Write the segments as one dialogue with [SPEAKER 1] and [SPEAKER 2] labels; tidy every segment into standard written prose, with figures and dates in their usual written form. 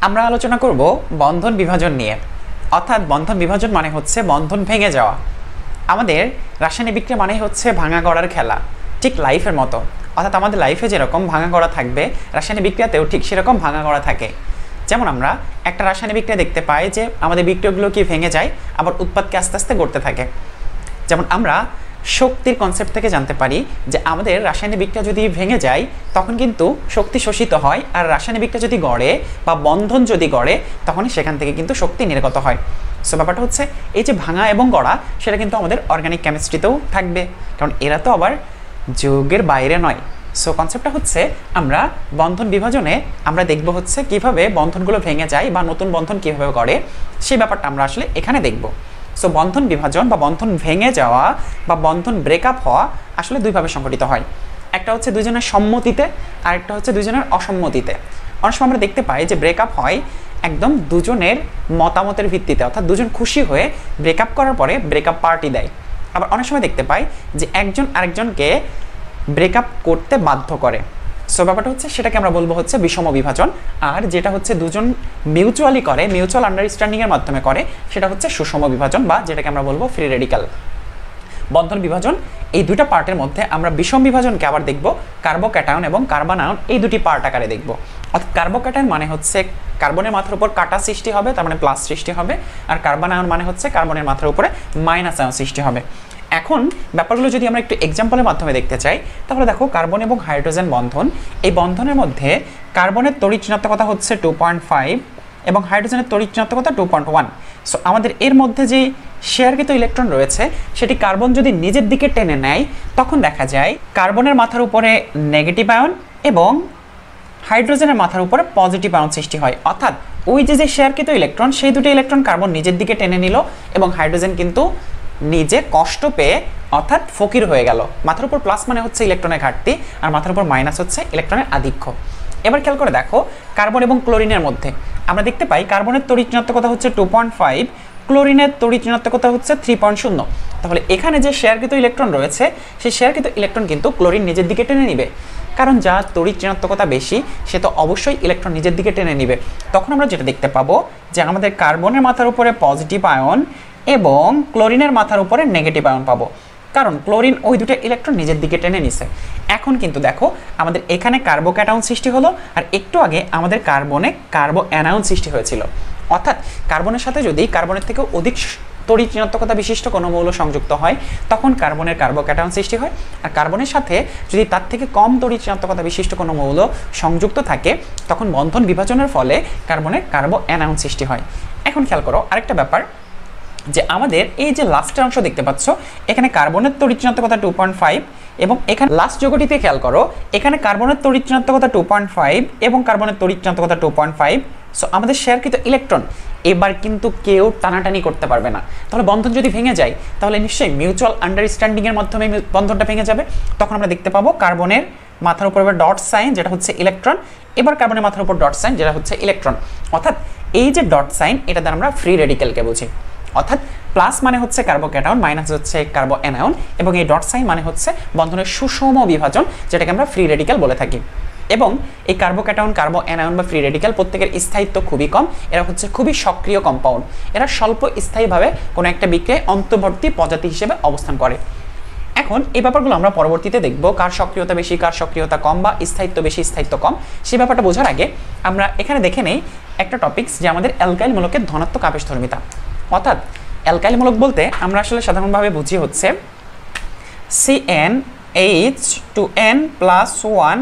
[SPEAKER 1] আমরা আলোচনা করব বন্ধন বিভাজন নিয়ে। অর্থাৎ বন্ধন বিভাজন মানে হচ্ছে বন্ধন ভেঙে যাওয়া। আমাদের রাসায়নিক বিক্রিয়া মানে হচ্ছে ভাঙা গড়ার খেলা, ঠিক লাইফের মতো। অর্থাৎ আমাদের লাইফে যেরকম ভাঙা গড়া থাকবে, রাসায়নিক বিক্রিয়াতেও ঠিক সেরকম ভাঙা গড়া থাকে। যেমন আমরা একটা রাসায়নিক বিক্রিয়া দেখতে পাই যে আমাদের বিক্রিয়াগুলো কি ভেঙে যায়, আবার উৎপাদকে আস্তে আস্তে গড়তে থাকে। যেমন আমরা শক্তির কনসেপ্ট থেকে জানতে পারি যে আমাদের রাসায়নিক বিক্রিয়া যদি ভেঙে যায় তখন কিন্তু শক্তি শোষিত হয়, আর রাসায়নিক বিক্রিয়া যদি গড়ে বা বন্ধন যদি গড়ে তখনই সেখান থেকে কিন্তু শক্তি নির্গত হয়। সো ব্যাপারটা হচ্ছে এই যে ভাঙা এবং গড়া, সেটা কিন্তু আমাদের অর্গানিক কেমিস্ট্রিতেও থাকবে, কারণ এরা তো আবার যৌগের বাইরে নয়। সো কনসেপ্টটা হচ্ছে আমরা বন্ধন বিভাজনে আমরা দেখব হচ্ছে কিভাবে বন্ধনগুলো ভেঙে যায় বা নতুন বন্ধন কিভাবে গড়ে, সেই ব্যাপারটা আমরা আসলে এখানে দেখব। সো বন্ধন বিভাজন বা বন্ধন ভেঙে যাওয়া বা বন্ধন ব্রেকআপ হওয়া আসলে দুইভাবে সংঘটিত হয়। একটা হচ্ছে দুজনের সম্মতিতে, আর একটা হচ্ছে দুজনের অসম্মতিতে। অনেক সময় আমরা দেখতে পাই যে ব্রেকআপ হয় একদম দুজনের মতামতের ভিত্তিতে, অর্থাৎ দুজন খুশি হয়ে ব্রেকআপ করার পরে ব্রেকআপ পার্টি দেয়। আবার অনেক সময় দেখতে পাই যে একজন আরেকজনকে ব্রেকআপ করতে বাধ্য করে। সো ব্যাপারটা হচ্ছে সেটাকে আমরা বলবো হচ্ছে বিষম বিভাজন। আর যেটা হচ্ছে দুজন মিউচুয়ালি করে, মিউচুয়াল আন্ডারস্ট্যান্ডিংয়ের মাধ্যমে করে, সেটা হচ্ছে সুষম বিভাজন বা যেটাকে আমরা বলবো ফ্রি রেডিক্যাল। বন্ধন বিভাজন এই দুইটা পার্টের মধ্যে আমরা বিষম বিভাজনকে আবার দেখব কার্বোক্যাটায়ন এবং কার্বনায়ন, এই দুটি পার্ট আকারে দেখব। অর্থাৎ কার্বোক্যাটায়ন মানে হচ্ছে কার্বনের মাথার উপর কাটা সৃষ্টি হবে, তার মানে প্লাস সৃষ্টি হবে, আর কার্বনায়ন মানে হচ্ছে কার্বনের মাথার উপরে মাইনাস আয়ন সৃষ্টি হবে। এখন ব্যাপারগুলো যদি আমরা একটু এক্সাম্পলের মাধ্যমে দেখতে চাই, তাহলে দেখো কার্বন এবং হাইড্রোজেন বন্ধন, এই বন্ধনের মধ্যে কার্বনের তড়িৎ ঋণাত্মকতা হচ্ছে 2.5 এবং হাইড্রোজেনের তড়িৎ ঋণাত্মকতা 2.1। সো আমাদের এর মধ্যে যে শেয়ারকৃত ইলেকট্রন রয়েছে সেটি কার্বন যদি নিজের দিকে টেনে নেয় তখন দেখা যায় কার্বনের মাথার উপরে নেগেটিভ আয়ন এবং হাইড্রোজেনের মাথার উপরে পজিটিভ আয়ন সৃষ্টি হয়। অর্থাৎ ওই যে শেয়ারকৃত ইলেকট্রন, সেই দুটো ইলেকট্রন কার্বন নিজের দিকে টেনে নিল এবং হাইড্রোজেন কিন্তু নিজে কষ্ট পেয়ে অর্থাৎ ফকির হয়ে গেল। মাথার উপর প্লাস মানে হচ্ছে ইলেকট্রনের ঘাটতি, আর মাথার উপর মাইনাস হচ্ছে ইলেকট্রনের আধিক্য। এবার খেয়াল করে দেখো কার্বন এবং ক্লোরিনের মধ্যে আমরা দেখতে পাই কার্বনের তড়িৎ ঋণাত্মকতা হচ্ছে 2.5, ক্লোরিনের তড়িৎ ঋণাত্মকতা হচ্ছে 3.0। তাহলে এখানে যে শেয়ারকৃত ইলেকট্রন রয়েছে সেই শেয়ারকৃত ইলেকট্রন কিন্তু ক্লোরিন নিজের দিকে টেনে নিবে, কারণ যার তড়িৎ ঋণাত্মকতা বেশি সে তো অবশ্যই ইলেকট্রন নিজের দিকে টেনে নিবে। তখন আমরা যেটা দেখতে পাবো যে আমাদের কার্বনের মাথার উপরে পজিটিভ আয়ন এবং ক্লোরিনের মাথার উপরে নেগেটিভ আয়ন পাবো, কারণ ক্লোরিন ওই দুটো ইলেকট্রন নিজের দিকে টেনে নিছে। এখন কিন্তু দেখো আমাদের এখানে কার্বোক্যাটায়ন সৃষ্টি হলো, আর একটু আগে আমাদের কার্বনে কার্বো অ্যানায়ন সৃষ্টি হয়েছিল। অর্থাৎ কার্বনের সাথে যদি কার্বনের থেকেও অধিক তড়িৎ ঋণাত্মকতা বিশিষ্ট কোনো মৌল সংযুক্ত হয় তখন কার্বনের কার্বোক্যাটায়ন সৃষ্টি হয়, আর কার্বনের সাথে যদি তার থেকে কম তড়িৎ ঋণাত্মকতা বিশিষ্ট কোনো মৌল সংযুক্ত থাকে তখন বন্ধন বিভাজনের ফলে কার্বনের কার্বো অ্যানায়ন সৃষ্টি হয়। এখন খেয়াল করো আরেকটা ব্যাপার, যে আমাদের এই যে লাস্টের অংশ দেখতে পাচ্ছ এখানে কার্বনের তড়িৎ ঋণাত্মকতা 2.5 এবং এখানে লাস্ট যৌগটিতে খেয়াল করো এখানে কার্বনের তড়িৎ ঋণাত্মকতা 2.5 এবং কার্বনের তড়িৎ ঋণাত্মকতা 2.5। সো আমাদের শেয়ারকৃত ইলেকট্রন এবার কিন্তু কেউ টানাটানি করতে পারবে না। তাহলে বন্ধন যদি ভেঙে যায় তাহলে নিশ্চয়ই মিউচুয়াল আন্ডারস্ট্যান্ডিংয়ের মাধ্যমে বন্ধনটা ভেঙে যাবে। তখন আমরা দেখতে পাবো কার্বনের মাথার উপর এবার ডট সাইন যেটা হচ্ছে ইলেকট্রন, এবার কার্বনের মাথার উপর ডট সাইন যেটা হচ্ছে ইলেকট্রন। অর্থাৎ এই যে ডট সাইন এটা দ্বারা আমরা ফ্রি রেডিক্যালকে বুঝি। অর্থাৎ প্লাস মানে হচ্ছে কার্বোক্যাটায়ন, মাইনাস হচ্ছে কার্বো অ্যানায়ন, এবং এই ডট সাইন মানে হচ্ছে বন্ধনের সুষম বিভাজন যেটাকে আমরা ফ্রি রেডিক্যাল বলে থাকি। এবং এই কার্বোক্যাটায়ন, কার্বো অ্যানায়ন বা ফ্রি রেডিক্যাল প্রত্যেকের স্থায়িত্ব খুবই কম, এরা হচ্ছে খুবই সক্রিয় কম্পাউন্ড। এরা স্বল্প স্থায়ীভাবে কোনো একটা বিক্রিয়ায় অন্তর্বর্তী প্রজাতি হিসেবে অবস্থান করে। এখন এই ব্যাপারগুলো আমরা পরবর্তীতে দেখব, কার সক্রিয়তা বেশি কার সক্রিয়তা কম বা স্থায়িত্ব বেশি স্থায়িত্ব কম, সেই ব্যাপারটা বোঝার আগে আমরা এখানে দেখে নেই একটা টপিকস যে আমাদের অ্যালকাইল মূলকের ধনাত্মক আবেশধর্মিতা। অর্থাৎ অ্যালকাইল মূলক বলতে আমরা আসলে সাধারণভাবে বুঝি হচ্ছে CnH2n+1,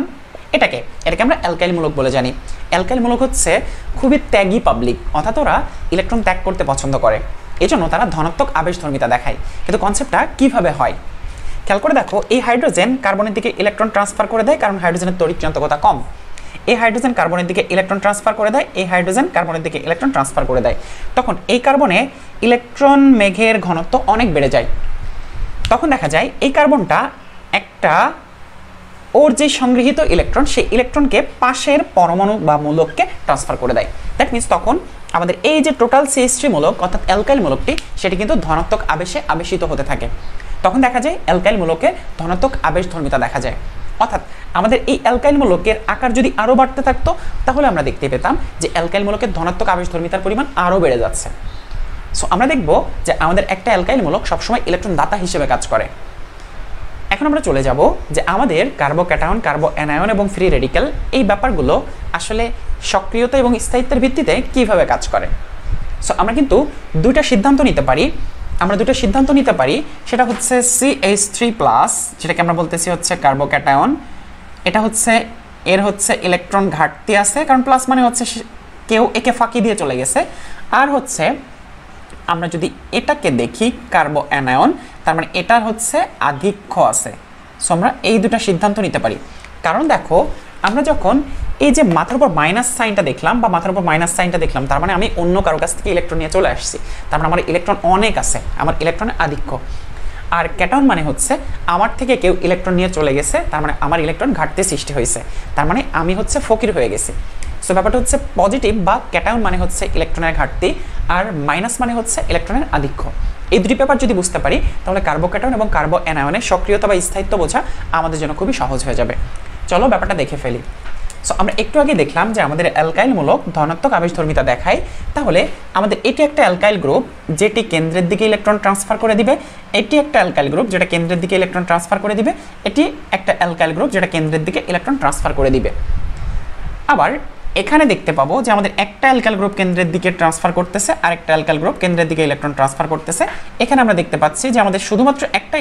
[SPEAKER 1] এটাকে আমরা অ্যালকাইল মূলক বলে জানি। অ্যালকাইল মূলক হচ্ছে খুবই ত্যাগী পাবলিক, অর্থাৎ ওরা ইলেকট্রন ত্যাগ করতে পছন্দ করে, এজন্য তারা ধনাত্মক আবেশধর্মিতা দেখায়। কিন্তু কনসেপ্টটা কিভাবে হয় খেয়াল করে দেখো, এই হাইড্রোজেন কার্বনের দিকে ইলেকট্রন ট্রান্সফার করে দেয় কারণ হাইড্রোজেনের তড়িৎ ঋণাত্মকতা কম। এই হাইড্রোজেন কার্বনের দিকে ইলেকট্রন ট্রান্সফার করে দেয়, এই হাইড্রোজেন কার্বনের দিকে ইলেকট্রন ট্রান্সফার করে দেয়। তখন এই কার্বনে ইলেকট্রন মেঘের ঘনত্ব অনেক বেড়ে যায়। তখন দেখা যায় এই কার্বনটা একটা ওর যে সংগৃহীত ইলেকট্রন সেই ইলেকট্রনকে পাশের পরমাণু বা মূলককে ট্রান্সফার করে দেয়। দ্যাট মিনস তখন আমাদের এই যে টোটাল CH3 মূলক অর্থাৎ অ্যালকাইল মূলকটি সেটি কিন্তু ধনাত্মক আবেশে আবেশিত হতে থাকে। তখন দেখা যায় অ্যালকাইল মূলকে ধনাত্মক আবেশধর্মিতা দেখা যায়। অর্থাৎ আমাদের এই অ্যালকাইল মূলকের আকার যদি আরও বাড়তে থাকতো তাহলে আমরা দেখতে পেতাম যে অ্যালকাইল মূলকের ধনাত্মক আবেশধর্মিতার পরিমাণ আরও বেড়ে যাচ্ছে। সো আমরা দেখব যে আমাদের একটা অ্যালকাইল মূলক সবসময় ইলেকট্রন দাতা হিসেবে কাজ করে। এখন আমরা চলে যাব যে আমাদের কার্বোক্যাটায়ন, কার্বো অ্যানায়ন এবং ফ্রি রেডিক্যাল এই ব্যাপারগুলো আসলে সক্রিয়তা এবং স্থায়িত্বের ভিত্তিতে কিভাবে কাজ করে। সো আমরা কিন্তু দুইটা সিদ্ধান্ত নিতে পারি, সেটা হচ্ছে CH3+, যেটাকে আমরা বলতেছি হচ্ছে কার্বোক্যাটায়ন, এটা হচ্ছে এর হচ্ছে ইলেকট্রন ঘাটতি আছে, কারণ প্লাস মানে হচ্ছে কেউ একে ফাঁকি দিয়ে চলে গেছে। আর হচ্ছে আমরা যদি এটাকে দেখি কার্বো অ্যানায়ন, তার মানে এটার হচ্ছে আধিক্য আছে। সো আমরা এই দুটা সিদ্ধান্ত নিতে পারি। কারণ দেখো আমরা যখন এই যে মাথার উপর মাইনাস সাইনটা দেখলাম তার মানে আমি অন্য কারো কাছ থেকে ইলেকট্রন নিয়ে চলে আসছি, তার মানে আমার ইলেকট্রন অনেক আছে, আমার ইলেকট্রনের আধিক্য। আর ক্যাটায়ন মানে হচ্ছে আমার থেকে কেউ ইলেকট্রন নিয়ে চলে গেছে, তার মানে আমার ইলেকট্রন ঘাটতি সৃষ্টি হয়েছে, তার মানে আমি হচ্ছে ফকির হয়ে গেছি। সো ব্যাপারটা হচ্ছে পজিটিভ বা ক্যাটায়ন মানে হচ্ছে ইলেকট্রনের ঘাটতি, আর মাইনাস মানে হচ্ছে ইলেকট্রনের আধিক্য। এই দুটি ব্যাপার যদি বুঝতে পারি তাহলে কার্বোক্যাটায়ন এবং কার্বো অ্যানায়নের সক্রিয়তা বা স্থায়িত্ব বোঝা আমাদের জন্য খুবই সহজ হয়ে যাবে। চলো ব্যাপারটা দেখে ফেলি। সো আমরা একটু আগে দেখলাম যে আমাদের অ্যালকাইল মূলক ধনাত্মক আবেশধর্মিতা দেখায়, তাহলে আমাদের এটি একটা অ্যালকাইল গ্রুপ যেটি কেন্দ্রের দিকে ইলেকট্রন ট্রান্সফার করে দিবে, এটি একটা অ্যালকাইল গ্রুপ যেটা কেন্দ্রের দিকে ইলেকট্রন ট্রান্সফার করে দিবে, এটি একটা অ্যালকাইল গ্রুপ যেটা কেন্দ্রের দিকে ইলেকট্রন ট্রান্সফার করে দিবে। আবার এখানে দেখতে পাবো যে আমাদের একটা অ্যালকাইল গ্রুপ কেন্দ্রের দিকে ট্রান্সফার করতেছে আর একটা অ্যালকাইল গ্রুপ কেন্দ্রের দিকে ইলেকট্রন ট্রান্সফার করতেছে। এখানে আমরা দেখতে পাচ্ছি যে আমাদের শুধুমাত্র একটা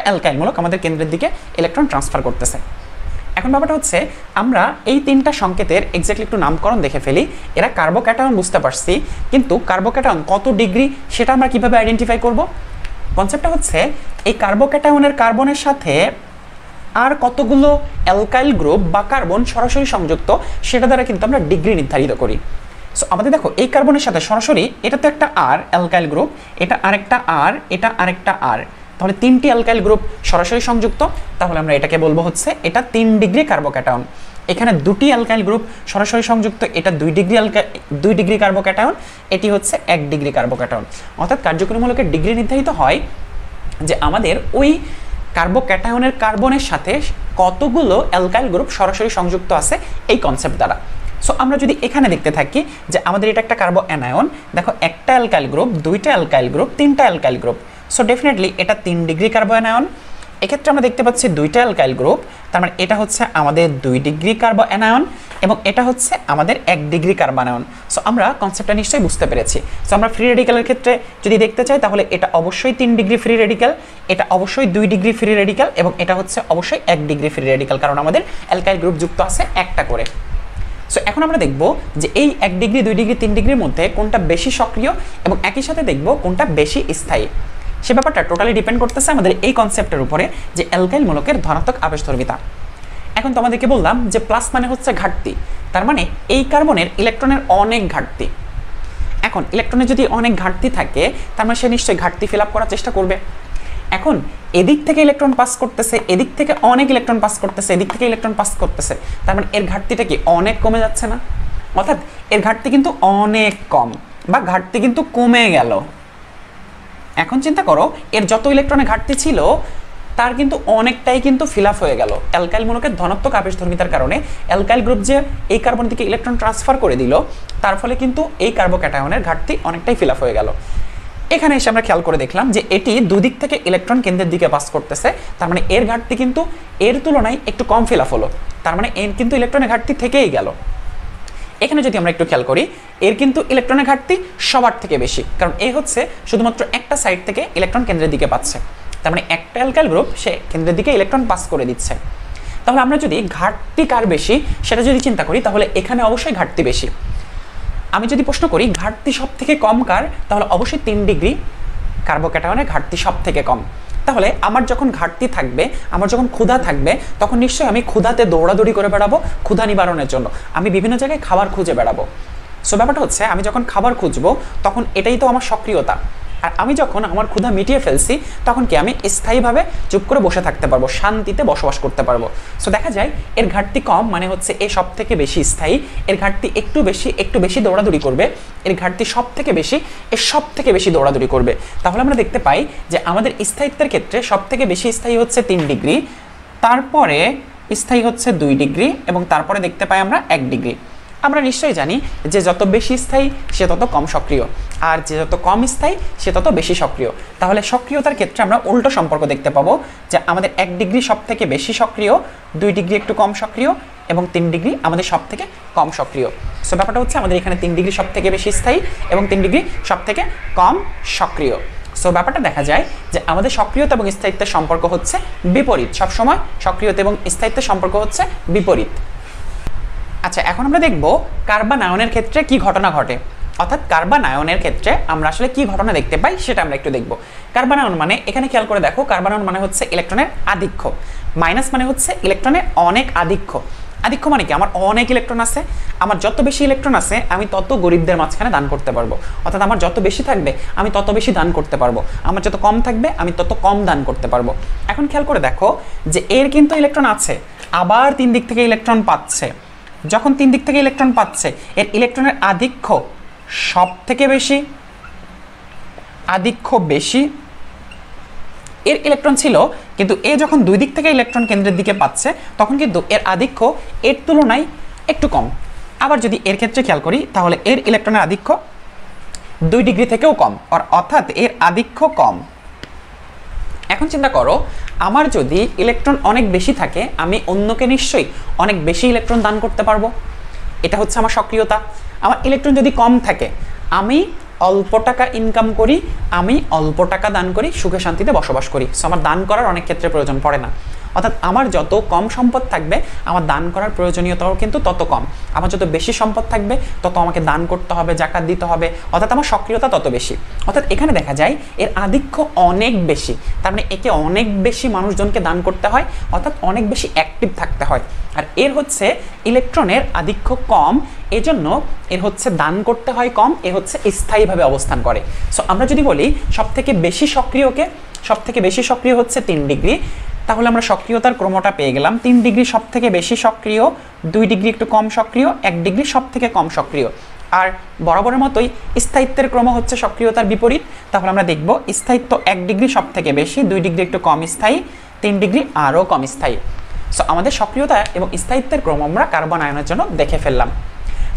[SPEAKER 1] অ্যালকাইল মূলক আমাদের কেন্দ্রের দিকে ইলেকট্রন ট্রান্সফার করতেছে। এখন ব্যাপারটা হচ্ছে আমরা এই তিনটা সংকেতের এক্স্যাক্টলি একটু নামকরণ দেখে ফেলি। এরা কার্বোক্যাটায়ন বুঝতে পারছি, কিন্তু কার্বোক্যাটায়ন কত ডিগ্রি সেটা আমরা কিভাবে আইডেন্টিফাই করব? কনসেপ্টটা হচ্ছে এই কার্বোক্যাটায়নের কার্বনের সাথে আর কতগুলো অ্যালকাইল গ্রুপ বা কার্বন সরাসরি সংযুক্ত সেটা দ্বারা কিন্তু আমরা ডিগ্রি নির্ধারিত করি। সো আমাদের দেখো এই কার্বনের সাথে সরাসরি, এটা তো একটা আর অ্যালকাইল গ্রুপ, এটা আরেকটা আর, এটা আরেকটা আর, তাহলে তিনটি অ্যালকাইল গ্রুপ সরাসরি সংযুক্ত, তাহলে আমরা এটাকে বলবো হচ্ছে এটা 3 ডিগ্রি কার্বোক্যাটায়ন। এখানে দুটি অ্যালকাইল গ্রুপ সরাসরি সংযুক্ত, এটা 2 ডিগ্রি কার্বোক্যাটায়ন, এটি হচ্ছে 1 ডিগ্রি কার্বোক্যাটায়ন। অর্থাৎ কার্যকরীমূলকের ডিগ্রি নির্ধারিত হয় যে আমাদের ওই কার্বোক্যাটায়নের কার্বনের সাথে কতগুলো অ্যালকাইল গ্রুপ সরাসরি সংযুক্ত আছে এই কনসেপ্ট দ্বারা। সো আমরা যদি এখানে দেখতে থাকি যে আমাদের এটা একটা কার্বো অ্যানায়ন, দেখো একটা অ্যালকাইল গ্রুপ, দুইটা অ্যালকাইল গ্রুপ, তিনটা অ্যালকাইল গ্রুপ, সো ডেফিনেটলি এটা 3 ডিগ্রি কার্বো অ্যানায়ন। এক্ষেত্রে আমরা দেখতে পাচ্ছি দুইটা অ্যালকাইল গ্রুপ, তার মানে এটা হচ্ছে আমাদের 2 ডিগ্রি কার্বো অ্যানায়ন এবং এটা হচ্ছে আমাদের 1 ডিগ্রি কার্বো অ্যানায়ন। সো আমরা কনসেপ্টটা নিশ্চয়ই বুঝতে পেরেছি। সো আমরা ফ্রি রেডিক্যালের ক্ষেত্রে যদি দেখতে চাই তাহলে এটা অবশ্যই 3 ডিগ্রি ফ্রি রেডিক্যাল, এটা অবশ্যই 2 ডিগ্রি ফ্রি রেডিক্যাল এবং এটা হচ্ছে অবশ্যই 1 ডিগ্রি ফ্রি রেডিক্যাল, কারণ আমাদের অ্যালকাইল গ্রুপ যুক্ত আছে একটা করে। সো এখন আমরা দেখব যে এই 1 ডিগ্রি, 2 ডিগ্রি, 3 ডিগ্রির মধ্যে কোনটা বেশি সক্রিয় এবং একই সাথে দেখব কোনটা বেশি স্থায়ী। সে ব্যাপারটা টোটালি ডিপেন্ড করতেছে আমাদের এই কনসেপ্টের উপরে যে অ্যালকাইল মূলকের ধনাত্মক আবেশধর্মিতা। এখন তো আমাদেরকে বললাম যে প্লাস মানে হচ্ছে ঘাটতি, তার মানে এই কার্বনের ইলেকট্রনের অনেক ঘাটতি। এখন ইলেকট্রনের যদি অনেক ঘাটতি থাকে তার মানে সে নিশ্চয়ই ঘাটতি ফিল আপ করার চেষ্টা করবে। এখন এদিক থেকে ইলেকট্রন পাস করতেছে, এদিক থেকে অনেক ইলেকট্রন পাস করতেছে, এদিক থেকে ইলেকট্রন পাস করতেছে, তার মানে এর ঘাটতিটা কি অনেক কমে যাচ্ছে না? অর্থাৎ এর ঘাটতি কিন্তু অনেক কম বা ঘাটতি কিন্তু কমে গেল। এখন চিন্তা করো এর যত ইলেকট্রনের ঘাটতি ছিল তার কিন্তু অনেকটাই কিন্তু ফিল আপ হয়ে গেল অ্যালকাইল মূলকের ধনাত্মক আবেশধর্মিতার কারণে। অ্যালকাইল গ্রুপ যে এই কার্বন থেকে ইলেকট্রন ট্রান্সফার করে দিল তার ফলে কিন্তু এই কার্বোক্যাটায়নের ঘাটতি অনেকটাই ফিল আপ হয়ে গেল। এখানে এসে আমরা খেয়াল করে দেখলাম যে এটি দুদিক থেকে ইলেকট্রন কেন্দ্রের দিকে পাস করতেছে, তার মানে এর ঘাটতি কিন্তু এর তুলনায় একটু কম ফিল আপ হলো, তার মানে এর কিন্তু ইলেকট্রনের ঘাটতি থেকেই গেল। এখানে যদি আমরা একটু খেয়াল করি এর কিন্তু ইলেকট্রনের ঘাটতি সবার থেকে বেশি, কারণ এ হচ্ছে শুধুমাত্র একটা সাইড থেকে ইলেকট্রন কেন্দ্রের দিকে পাচ্ছে, তার মানে একটা অ্যালকাইল গ্রুপ সে কেন্দ্রের দিকে ইলেকট্রন পাস করে দিচ্ছে। তাহলে আমরা যদি ঘাটতি কার বেশি সেটা যদি চিন্তা করি তাহলে এখানে অবশ্যই ঘাটতি বেশি। আমি যদি প্রশ্ন করি ঘাটতি সব থেকে কম কার, তাহলে অবশ্যই 3 ডিগ্রি কার্বোক্যাটায়নের ঘাটতি সব থেকে কম। তাহলে আমার যখন ঘাটতি থাকবে, আমার যখন ক্ষুধা থাকবে, তখন নিশ্চয়ই আমি ক্ষুধাতে দৌড়াদৌড়ি করে বেড়াবো ক্ষুধা নিবারণের জন্য, আমি বিভিন্ন জায়গায় খাবার খুঁজে বেড়াবো। সো ব্যাপারটা হচ্ছে আমি যখন খাবার খুঁজবো তখন এটাই তো আমার সক্রিয়তা, আর আমি যখন আমার ক্ষুধা মিটিয়ে ফেলছি তখন কি আমি স্থায়ীভাবে চুপ করে বসে থাকতে পারবো, শান্তিতে বসবাস করতে পারবো। সো দেখা যায় এর ঘাটতি কম মানে হচ্ছে এ সব থেকে বেশি স্থায়ী, এর ঘাটতি একটু বেশি দৌড়াদৌড়ি করবে, এর ঘাটতি সব থেকে বেশি, এর সব থেকে বেশি দৌড়াদৌড়ি করবে। তাহলে আমরা দেখতে পাই যে আমাদের স্থায়িত্বের ক্ষেত্রে সব থেকে বেশি স্থায়ী হচ্ছে 3 ডিগ্রি, তারপরে স্থায়ী হচ্ছে 2 ডিগ্রি এবং তারপরে দেখতে পাই আমরা 1 ডিগ্রি। আমরা নিশ্চয়ই জানি যে যত বেশি স্থায়ী সে তত কম সক্রিয়, আর যে যত কম স্থায়ী সে তত বেশি সক্রিয়। তাহলে সক্রিয়তার ক্ষেত্রে আমরা উল্টো সম্পর্ক দেখতে পাবো যে আমাদের 1 ডিগ্রি সব থেকে বেশি সক্রিয়, 2 ডিগ্রি একটু কম সক্রিয় এবং 3 ডিগ্রি আমাদের সব থেকে কম সক্রিয়। সো ব্যাপারটা হচ্ছে আমাদের এখানে 3 ডিগ্রি সব থেকে বেশি স্থায়ী এবং 3 ডিগ্রি সব থেকে কম সক্রিয়। সো ব্যাপারটা দেখা যায় যে আমাদের সক্রিয়তা এবং স্থায়িত্বের সম্পর্ক হচ্ছে বিপরীত। সবসময় সক্রিয়তা এবং স্থায়িত্বের সম্পর্ক হচ্ছে বিপরীত। আচ্ছা, এখন আমরা দেখব কার্বন আয়নের ক্ষেত্রে কি ঘটনা ঘটে, অর্থাৎ কার্বন আয়নের ক্ষেত্রে আমরা আসলে কি ঘটনা দেখতে পাই সেটা আমরা একটু দেখব। কার্বন আয়ন মানে এখানে খেয়াল করে দেখো, কার্বন আয়ন মানে হচ্ছে ইলেকট্রনের আধিক্য, মাইনাস মানে হচ্ছে ইলেকট্রনের অনেক আধিক্য। আধিক্য মানে কি? আমার অনেক ইলেকট্রন আছে, আমার যত বেশি ইলেকট্রন আছে আমি তত গরিবদের মাঝখানে দান করতে পারবো, অর্থাৎ আমার যত বেশি থাকবে আমি তত বেশি দান করতে পারবো, আমার যত কম থাকবে আমি তত কম দান করতে পারবো। এখন খেয়াল করে দেখো যে এর কিন্তু ইলেকট্রন আছে, আবার 3 দিক থেকে ইলেকট্রন পাচ্ছে। যখন 3 দিক থেকে ইলেকট্রন পাচ্ছে, এর ইলেকট্রনের আধিক্য সব থেকে বেশি, আধিক্য বেশি। এর ইলেকট্রন ছিল, কিন্তু এ যখন 2 দিক থেকে ইলেকট্রন কেন্দ্রের দিকে পাচ্ছে তখন কিন্তু এর আধিক্য এর তুলনায় একটু কম। আবার যদি এর ক্ষেত্রে খেয়াল করি তাহলে এর ইলেকট্রনের আধিক্য 2 ডিগ্রি থেকেও কম, অর্থাৎ এর আধিক্য কম। এখন চিন্তা করো, আমার যদি ইলেকট্রন অনেক বেশি থাকে আমি অন্যকে নিশ্চয়ই অনেক বেশি ইলেকট্রন দান করতে পারবো, এটা হচ্ছে আমার সক্রিয়তা। আমার ইলেকট্রন যদি কম থাকে আমি অল্প টাকা ইনকাম করি, আমি অল্প টাকা দান করি, সুখে শান্তিতে বসবাস করি। সো আমার দান করার অনেক ক্ষেত্রে প্রয়োজন পড়ে না, অর্থাৎ আমার যত কম সম্পদ থাকবে আমার দান করার প্রয়োজনীয়তাও কিন্তু তত কম। আমার যত বেশি সম্পদ থাকবে তত আমাকে দান করতে হবে, জাকাত দিতে হবে, অর্থাৎ আমার সক্রিয়তা তত বেশি। অর্থাৎ এখানে দেখা যায় এর আধিক্য অনেক বেশি, তার মানে একে অনেক বেশি মানুষজনকে দান করতে হয়, অর্থাৎ অনেক বেশি অ্যাক্টিভ থাকতে হয়। আর এর হচ্ছে ইলেকট্রনের আধিক্য কম, এজন্য এর হচ্ছে দান করতে হয় কম, এ হচ্ছে স্থায়ীভাবে অবস্থান করে। সো আমরা যদি বলি সব থেকে বেশি সক্রিয়কে, সব থেকে বেশি সক্রিয় হচ্ছে 3 ডিগ্রি, তাহলে আমরা সক্রিয়তার ক্রমটা পেয়ে গেলাম। 3 ডিগ্রি সব থেকে বেশি সক্রিয়, 2 ডিগ্রি একটু কম সক্রিয়, 1 ডিগ্রি সব থেকে কম সক্রিয়। আর বরাবরের মতোই স্থায়িত্বের ক্রম হচ্ছে সক্রিয়তার বিপরীত। তাহলে আমরা দেখব স্থায়িত্ব 1 ডিগ্রি সব থেকে বেশি, 2 ডিগ্রি একটু কম স্থায়ী, 3 ডিগ্রি আরও কম স্থায়ী। সো আমাদের সক্রিয়তা এবং স্থায়িত্বের ক্রম আমরা কার্বন আয়নের জন্য দেখে ফেললাম।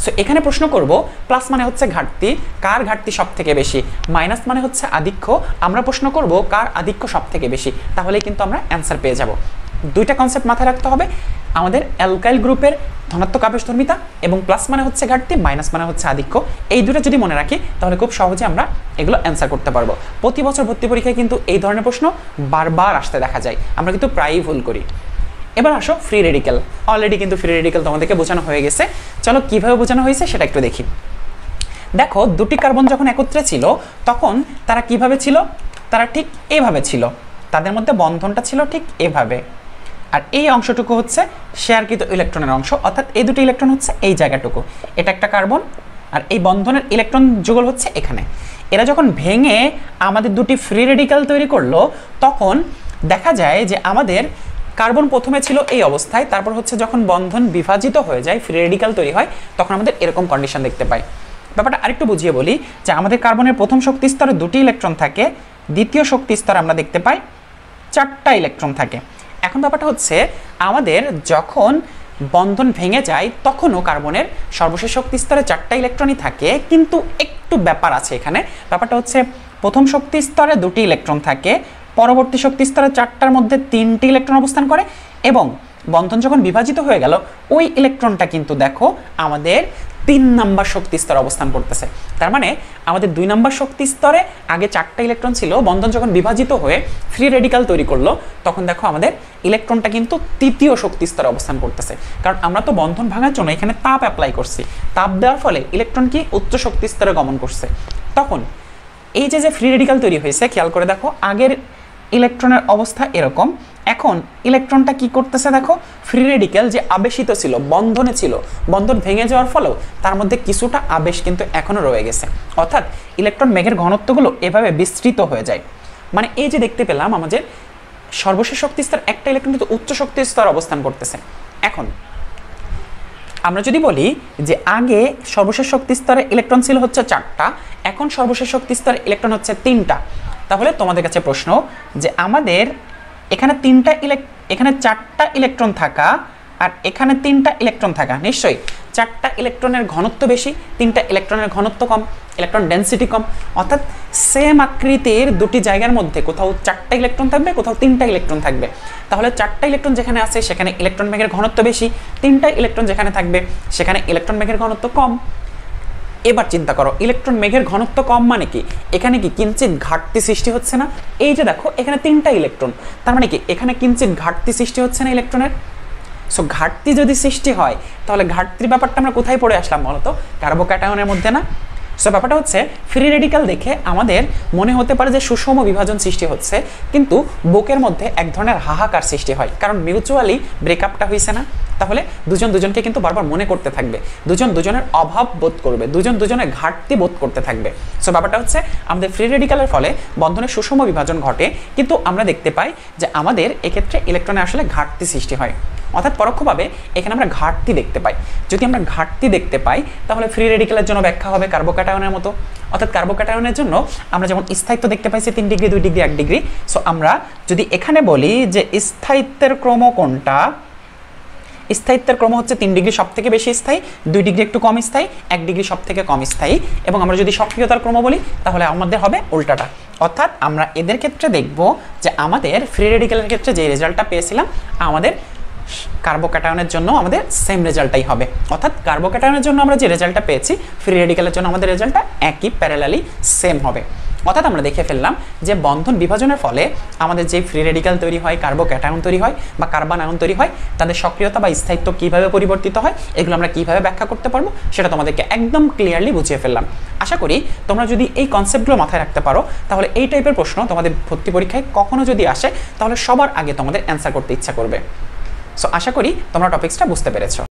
[SPEAKER 1] সো এখানে প্রশ্ন করব, প্লাস মানে হচ্ছে ঘাটতি, কার ঘাটতি সব থেকে বেশি? মাইনাস মানে হচ্ছে আধিক্য, আমরা প্রশ্ন করব কার আধিক্য সব থেকে বেশি, তাহলেই কিন্তু আমরা অ্যান্সার পেয়ে যাব। দুইটা কনসেপ্ট মাথায় রাখতে হবে, আমাদের অ্যালকাইল গ্রুপের ধনাত্মক আবেশধর্মিতা এবং প্লাস মানে হচ্ছে ঘাটতি, মাইনাস মানে হচ্ছে আধিক্য। এই দুটো যদি মনে রাখি তাহলে খুব সহজে আমরা এগুলো অ্যান্সার করতে পারবো। প্রতি বছর ভর্তি পরীক্ষায় কিন্তু এই ধরনের প্রশ্ন বারবার আসতে দেখা যায়, আমরা কিন্তু প্রায়ই ভুল করি। এবার আসো ফ্রি রেডিক্যাল। অলরেডি কিন্তু ফ্রি রেডিক্যাল তোমাদেরকে বোঝানো হয়ে গেছে, চলো কিভাবে বোঝানো হয়েছে সেটা একটু দেখি। দেখো, দুটি কার্বন যখন একত্রে ছিল তখন তারা কিভাবে ছিল? তারা ঠিক এভাবে ছিল, তাদের মধ্যে বন্ধনটা ছিল ঠিক এভাবে, আর এই অংশটুকু হচ্ছে শেয়ারকৃত ইলেকট্রনের অংশ, অর্থাৎ এই দুটি ইলেকট্রন হচ্ছে এই জায়গাটুকু, এটা একটা কার্বন আর এই বন্ধনের ইলেকট্রন যুগল হচ্ছে এখানে। এরা যখন ভেঙে আমাদের দুটি ফ্রি রেডিক্যাল তৈরি করলো তখন দেখা যায় যে আমাদের কার্বন প্রথমে ছিল এই অবস্থায়, তারপর হচ্ছে যখন বন্ধন বিভাজিত হয়ে যায়, ফ্রি রেডিক্যাল তৈরি হয়, তখন আমাদের এরকম কন্ডিশন দেখতে পাই। ব্যাপারটা আরেকটু বুঝিয়ে বলি যে আমাদের কার্বনের প্রথম শক্তি স্তরে 2টি ইলেকট্রন থাকে, দ্বিতীয় শক্তি স্তরে আমরা দেখতে পাই 4টা ইলেকট্রন থাকে। এখন ব্যাপারটা হচ্ছে আমাদের যখন বন্ধন ভেঙে যায় তখনও কার্বনের সর্বশেষ শক্তি স্তরে 4টা ইলেকট্রনই থাকে, কিন্তু একটু ব্যাপার আছে এখানে। ব্যাপারটা হচ্ছে প্রথম শক্তি স্তরে 2টি ইলেকট্রন থাকে, পরবর্তী শক্তি স্তরে 4টার মধ্যে 3টি ইলেকট্রন অবস্থান করে, এবং বন্ধন যখন বিভাজিত হয়ে গেল ওই ইলেকট্রনটা কিন্তু দেখো আমাদের 3 নাম্বার শক্তি স্তরে অবস্থান করতেছে। তার মানে আমাদের 2 নাম্বার শক্তি স্তরে আগে 4টা ইলেকট্রন ছিল, বন্ধন যখন বিভাজিত হয়ে ফ্রি রেডিক্যাল তৈরি করলো তখন দেখো আমাদের ইলেকট্রনটা কিন্তু 3য় শক্তি স্তরে অবস্থান করতেছে, কারণ আমরা তো বন্ধন ভাঙার জন্য এখানে তাপ অ্যাপ্লাই করছি, তাপ দেওয়ার ফলে ইলেকট্রন কি উচ্চ শক্তি স্তরে গমন করছে। তখন এই যে ফ্রি রেডিক্যাল তৈরি হয়েছে, খেয়াল করে দেখো আগের ইলেকট্রনের অবস্থা এরকম, এখন ইলেকট্রনটা কি করতেছে দেখো, ফ্রি রেডিক্যাল যে আবেশিত ছিল, বন্ধনে ছিল, বন্ধন ভেঙে যাওয়ার ফলেও তার মধ্যে কিছুটা আবেশ কিন্তু এখনো রয়ে গেছে, অর্থাৎ ইলেকট্রন মেঘের ঘনত্বগুলো এভাবে বিস্তৃত হয়ে যায়। মানে এই যে দেখতে পেলাম আমাদের সর্বশেষ শক্তি স্তর একটা ইলেকট্রন কিন্তু উচ্চ শক্তি স্তর অবস্থান করতেছে। এখন আমরা যদি বলি যে আগে সর্বশেষ শক্তি স্তরে ইলেকট্রন ছিল হচ্ছে 4টা, এখন সর্বশেষ শক্তি স্তরে ইলেকট্রন হচ্ছে 3টা, তাহলে তোমাদের কাছে প্রশ্ন যে আমাদের এখানে এখানে 4টা ইলেকট্রন থাকা আর এখানে 3টা ইলেকট্রন থাকা, নিশ্চয়ই 4টা ইলেকট্রনের ঘনত্ব বেশি, 3টা ইলেকট্রনের ঘনত্ব কম, ইলেকট্রন ডেন্সিটি কম। অর্থাৎ সেম আকৃতির দুটি জায়গার মধ্যে কোথাও 4টা ইলেকট্রন থাকবে, কোথাও 3টা ইলেকট্রন থাকবে। তাহলে 4টা ইলেকট্রন যেখানে আছে সেখানে ইলেকট্রন বেগের ঘনত্ব বেশি, 3টা ইলেকট্রন যেখানে থাকবে সেখানে ইলেকট্রন বেগের ঘনত্ব কম। এবার চিন্তা করো, ইলেকট্রন মেঘের ঘনত্ব কম মানে কি? এখানে কি কিঞ্চিত ঘাটতি সৃষ্টি হচ্ছে না? এই যে দেখো এখানে 3টা ইলেকট্রন, তার মানে কি এখানে কিঞ্চিত ঘাটতি সৃষ্টি হচ্ছে না ইলেকট্রনের? সো ঘাটতি যদি সৃষ্টি হয় তাহলে ঘাটতির ব্যাপারটা আমরা কোথায় পড়ে আসলাম বলতো? কার্বোক্যাটায়নের মধ্যে না? সো ব্যাপারটা হচ্ছে ফ্রি রেডিক্যাল দেখে আমাদের মনে হতে পারে যে সুষম বিভাজন সৃষ্টি হচ্ছে, কিন্তু বুকের মধ্যে এক ধরনের হাহাকার সৃষ্টি হয়, কারণ মিউচুয়ালি ব্রেকআপটা হয়েছে না। তাহলে দুজন দুজনকে কিন্তু বারবার মনে করতে থাকবে, দুজন দুজনের অভাব বোধ করবে, দুজন দুজনের ঘাটতি বোধ করতে থাকবে। সো ব্যাপারটা হচ্ছে আমাদের ফ্রি রেডিক্যালের ফলে বন্ধনের সুষম বিভাজন ঘটে, কিন্তু আমরা দেখতে পাই যে আমাদের এক্ষেত্রে ইলেকট্রনে আসলে ঘাটতি সৃষ্টি হয়। অর্থাৎ পরোক্ষভাবে এখানে আমরা ঘাটতি দেখতে পাই। যদি আমরা ঘাটতি দেখতে পাই তাহলে ফ্রি রেডিক্যালের জন্য ব্যাখ্যা হবে কার্বোক্যাটায়নের মতো। অর্থাৎ কার্বোক্যাটায়নের জন্য আমরা যেমন স্থায়িত্ব দেখতে পাইছি 3 ডিগ্রি, 2 ডিগ্রি, 1 ডিগ্রি। সো আমরা যদি এখানে বলি যে স্থায়িত্বের ক্রম কোনটা, স্থায়িত্বের ক্রম হচ্ছে 3 ডিগ্রি সব থেকে বেশি স্থায়ী, 2 ডিগ্রি একটু কম স্থায়ী, 1 ডিগ্রি সব থেকে কম স্থায়ী। এবং আমরা যদি সক্রিয়তার ক্রম বলি তাহলে আমাদের হবে উল্টাটা। অর্থাৎ আমরা এদের ক্ষেত্রে দেখব যে আমাদের ফ্রি রেডিক্যালের ক্ষেত্রে যে রেজাল্টটা পেয়েছিলাম আমাদের কার্বোক্যাটায়নের জন্য আমাদের সেম রেজাল্টটাই হবে। অর্থাৎ কার্বোক্যাটায়নের জন্য আমরা যে রেজাল্টটা পেয়েছি ফ্রি রেডিক্যালের জন্য আমাদের রেজাল্টটা একই প্যারালালি সেম হবে। অর্থাৎ আমরা দেখে ফেললাম যে বন্ধন বিভাজনের ফলে আমাদের যে ফ্রি রেডিক্যাল তৈরি হয়, কার্বোক্যাটায়ন তৈরি হয় বা কার্বন আয়ন তৈরি হয়, তাদের সক্রিয়তা বা স্থায়িত্ব কীভাবে পরিবর্তিত হয় এগুলো আমরা কীভাবে ব্যাখ্যা করতে পারবো সেটা তোমাদেরকে একদম ক্লিয়ারলি বুঝিয়ে ফেললাম। আশা করি তোমরা যদি এই কনসেপ্টগুলো মাথায় রাখতে পারো তাহলে এই টাইপের প্রশ্ন তোমাদের ভর্তি পরীক্ষায় কখনো যদি আসে তাহলে সবার আগে তোমাদের অ্যান্সার করতে ইচ্ছা করবে। সো আশা করি তোমরা টপিক্সটা বুঝতে পেরেছো।